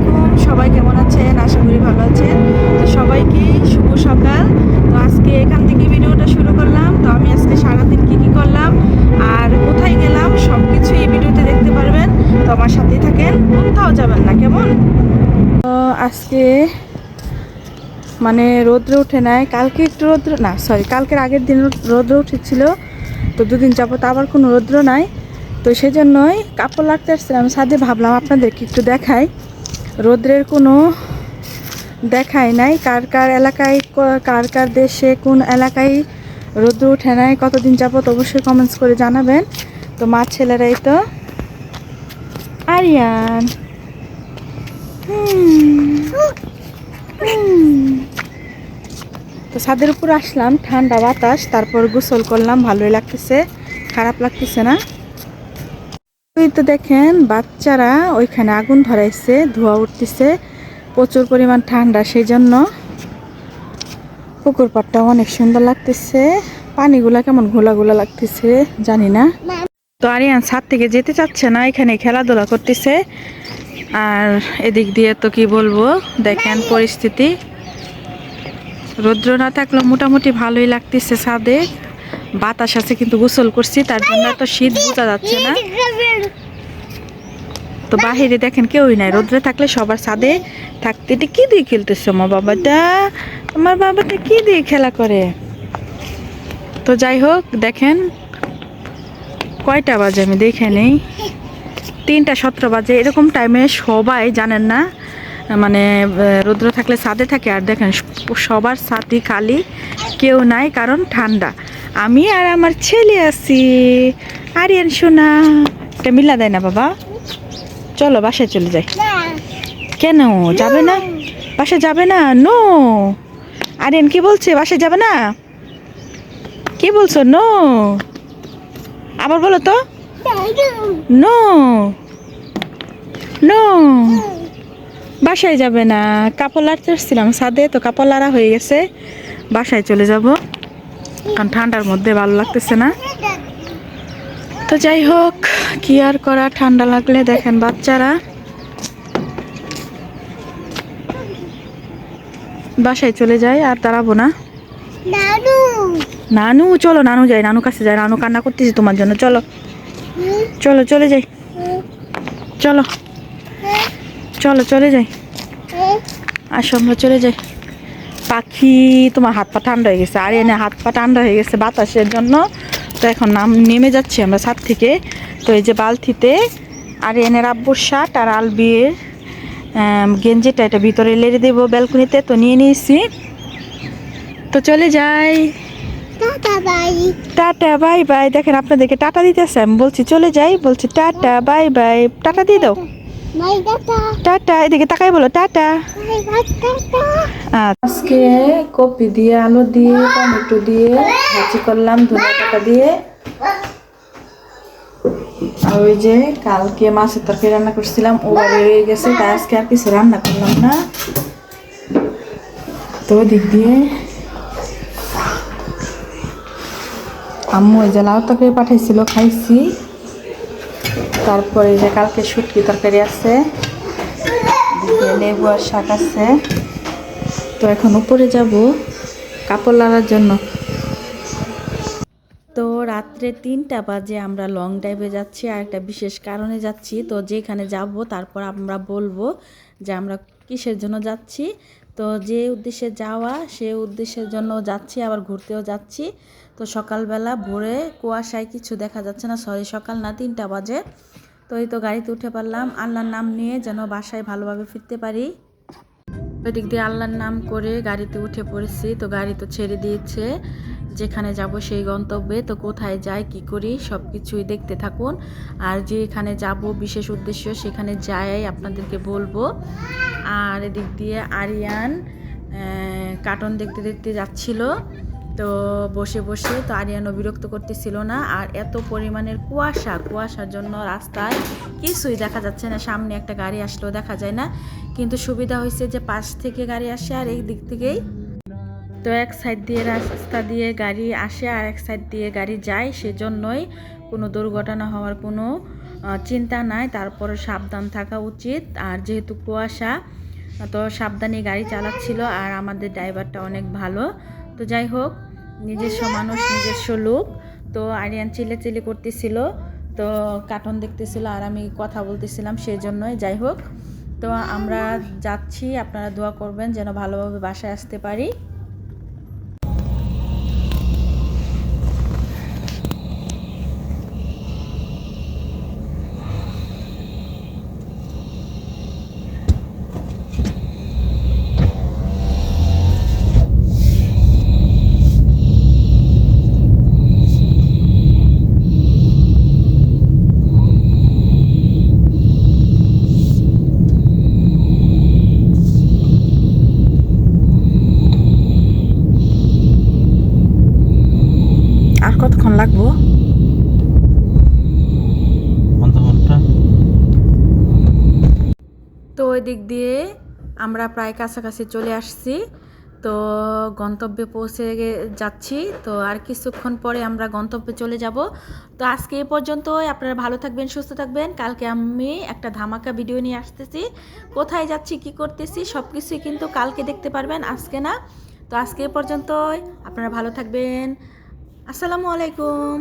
আলাইকুম, সবাই কেমন আছেন? আশা করি ভালো আছেন। তো সবাইকে শুভ সকাল। তো আজকে এখান থেকে ভিডিওটা শুরু করলাম। তো আমি আজকে সারাদিন কি করলাম আর কোথায় গেলাম সব কিছু এই ভিডিওতে দেখতে পারবেন। তো আমার সাথেই থাকেন, কোথাও যাবেন না, কেমন? তো আজকে মানে রৌদ্র উঠে নাই, কালকে একটু রৌদ্র না, সরি, কালকের আগের দিন রৌদ্র উঠেছিল। তো দুদিন যাবত আবার কোনো রৌদ্র নাই। তো সেই জন্যই কাপড় লাগতে আসছিলাম ছাদে, ভাবলাম আপনাদেরকে একটু দেখাই। রৌদ্রের কোনো দেখাই নাই, কার কার এলাকায়, কার কার দেশে কোন এলাকায় রৌদ্র উঠে নাই কতদিন যাবত, অবশ্যই কমেন্টস করে জানাবেন। তো মা ছেলেরাই তো আরিয়ান তো ছাদের উপর আসলাম, ঠান্ডা বাতাস, তারপর গোসল করলাম, ভালোই লাগতেছে, খারাপ লাগতেছে না। ওই তো দেখেন বাচ্চারা ওইখানে আগুন ধরাইছে, ধোঁয়া উঠতেছে, প্রচুর পরিমাণ ঠান্ডা, সেই জন্য পুকুর পাড়টা অনেক সুন্দর লাগতেছে। পানিগুলা কেমন ঘোলা ঘোলা লাগতেছে জানি না। তো আরিয়ান ছাদ থেকে যেতে চাচ্ছে না, এখানে খেলাধুলা করতেছে। আর এদিক দিয়ে তো কি বলবো, দেখেন পরিস্থিতি। রৌদ্র না থাকলেও মোটামুটি ভালোই লাগতেছে ছাদে, বাতাস আছে, কিন্তু গোসল করছি তার জন্য এত শীত বোঝা যাচ্ছে না। তো বাহিরে দেখেন কেউই নাই, রোদ্রে থাকলে সবার ছাদে থাকতে। এটা কি দিয়ে খেলতেছে আমার বাবাটা কি দিয়ে খেলা করে। তো যাই হোক, দেখেন কয়টা বাজে আমি দেখে নেই, 3:17 বাজে। এরকম টাইমে সবাই জানেন না, মানে রৌদ্র থাকলে ছাদে থাকে। আর দেখেন সবার ছাদই খালি, কেউ নাই, কারণ ঠান্ডা। আমি আর আমার ছেলে আছি। আরিয়ান সোনা, এটা মিলা দেয় না বাবা, চলো বাসায় চলে যাই। কেন যাবে না? বাসায় যাবে না? নো। আরিয়ান কি বলছে, বাসায় যাবে না? কি বলছো? নো, আবার বলো তো। নো নো, বাসায় যাবে না। কাপড় লাড়তে আসছিলাম ছাদে, তো কাপড় লাড়া হয়ে গেছে, বাসায় চলে যাব, কারণ ঠান্ডার মধ্যে ভালো লাগতেছে না। তো যাই হোক, কি আর করা, ঠান্ডা লাগলে দেখেন বাচ্চারা বাসায় চলে যায়, আর দাঁড়াবো না। নানু চলো, নানু যাই, নানু কাছে যাই, নানু কান্না করতেছি তোমার জন্য, চলো চলো চলে যাই, চলো চলো চলে যাই, আসো আমরা চলে যাই। পাখি, তোমার হাত পা ঠান্ডা হয়ে গেছে, আর এনে হাত পা ঠান্ডা হয়ে গেছে বাতাসের জন্য। তো এখন নেমে যাচ্ছি আমরা ছাদ থেকে। তো এই যে বালতিতে আর এনের আব্বুর শার্ট আর আলবির গেঞ্জিটা, এটা ভিতরে লেড়ে দেবো ব্যালকনিতে, তো নিয়ে নিয়েছি। তো চলে যাই, টাটা বাই বাই। দেখেন আপনাদেরকে টাটা দিতেছে, আমি বলছি চলে যাই, বলছি টাটা বাই বাই, টাটা দিয়ে দাও, টাটা, এদিকে তাকাই বলো টাটা। আজকে কপি দিয়ে, আলু দিয়ে, টমেটো দিয়ে ভাজি করলাম, ধনে পাতা দিয়ে। আর ওই যে কালকে মাছের তরকারি রান্না করছিলাম, ও রয়ে গেছে, তাই আজকে আর কিছু রান্না করলাম না। তো ওদিক দিয়ে আম্মু ওই যে লাউ তরকারি পাঠাইছিল, খাইছি। তারপরে যে কালকে শুটকি তরকারি আছে, লেবু আর শাক আছে। তো এখন উপরে যাব কাপড় লাগার জন্য। তো রাত্রে 3টা বাজে, আমরা লং ড্রাইভে যাচ্ছি, আর একটা বিশেষ কারণে যাচ্ছি। তো যেখানে যাব তারপর আমরা বলবো যে আমরা কিসের জন্য যাচ্ছি। তো যে উদ্দেশ্যে যাওয়া, সে উদ্দেশ্যের জন্য যাচ্ছি, আবার ঘুরতেও যাচ্ছি। তো সকালবেলা ভোরে কুয়াশায় কিছু দেখা যাচ্ছে না, সরি সকাল না, 3টা বাজে। তো এই তো গাড়িতে উঠে পারলাম, আল্লাহর নাম নিয়ে যেন বাসায় ভালোভাবে ফিরতে পারি। ওই দিক দিয়ে আল্লাহর নাম করে গাড়িতে উঠে পড়েছি। তো গাড়ি তো ছেড়ে দিয়েছে, যেখানে যাব সেই গন্তব্যে। তো কোথায় যাই, কি করি, সব কিছুই দেখতে থাকুন। আর যেখানে যাব বিশেষ উদ্দেশ্য, সেখানে যাই আপনাদেরকে বলবো। আর এদিক দিয়ে আরিয়ান কার্টুন দেখতে দেখতে যাচ্ছিল, তো বসে বসে। তো আরিয়ানও বিরক্ত করতেছিল না। আর এত পরিমাণের কুয়াশার জন্য রাস্তায় কিছুই দেখা যাচ্ছে না, সামনে একটা গাড়ি আসলেও দেখা যায় না। কিন্তু সুবিধা হয়েছে যে পাশ থেকে গাড়ি আসে, আর এই দিক থেকেই তো এক সাইড দিয়ে রাস্তা দিয়ে গাড়ি আসে, আর এক সাইড দিয়ে গাড়ি যায়, সেজন্যই কোনো দুর্ঘটনা হওয়ার কোনো চিন্তা নাই, তারপরে সাবধান থাকা উচিত। আর যেহেতু কুয়াশা, তো সাবধানে গাড়ি চালাচ্ছিল, আর আমাদের ড্রাইভারটা অনেক ভালো। তো যাই হোক, নিজস্ব মানুষ নিজস্ব লোক। তো আরিয়ান চিল্লাচিল্লি করতেছিল, তো কার্টুন দেখতেছিল, আর আমি কথা বলতেছিলাম, সেই জন্যই। যাই হোক, তো আমরা যাচ্ছি, আপনারা দোয়া করবেন যেন ভালোভাবে বাসায় আসতে পারি। আর কতক্ষণ লাগবো? তো ওই দিক দিয়ে আমরা প্রায় কাছাকাছি চলে আসছি, তো গন্তব্যে পৌঁছে যাচ্ছি। তো আর কিছুক্ষণ পরে আমরা গন্তব্যে চলে যাব। তো আজকে এ পর্যন্তই। আপনারা ভালো থাকবেন, সুস্থ থাকবেন। কালকে আমি একটা ধামাকা ভিডিও নিয়ে আসতেছি, কোথায় যাচ্ছি, কি করতেছি, সব কিছুই কিন্তু কালকে দেখতে পারবেন, আজকে না। তো আজকে এ পর্যন্তই, আপনারা ভালো থাকবেন। আসসালামু আলাইকুম।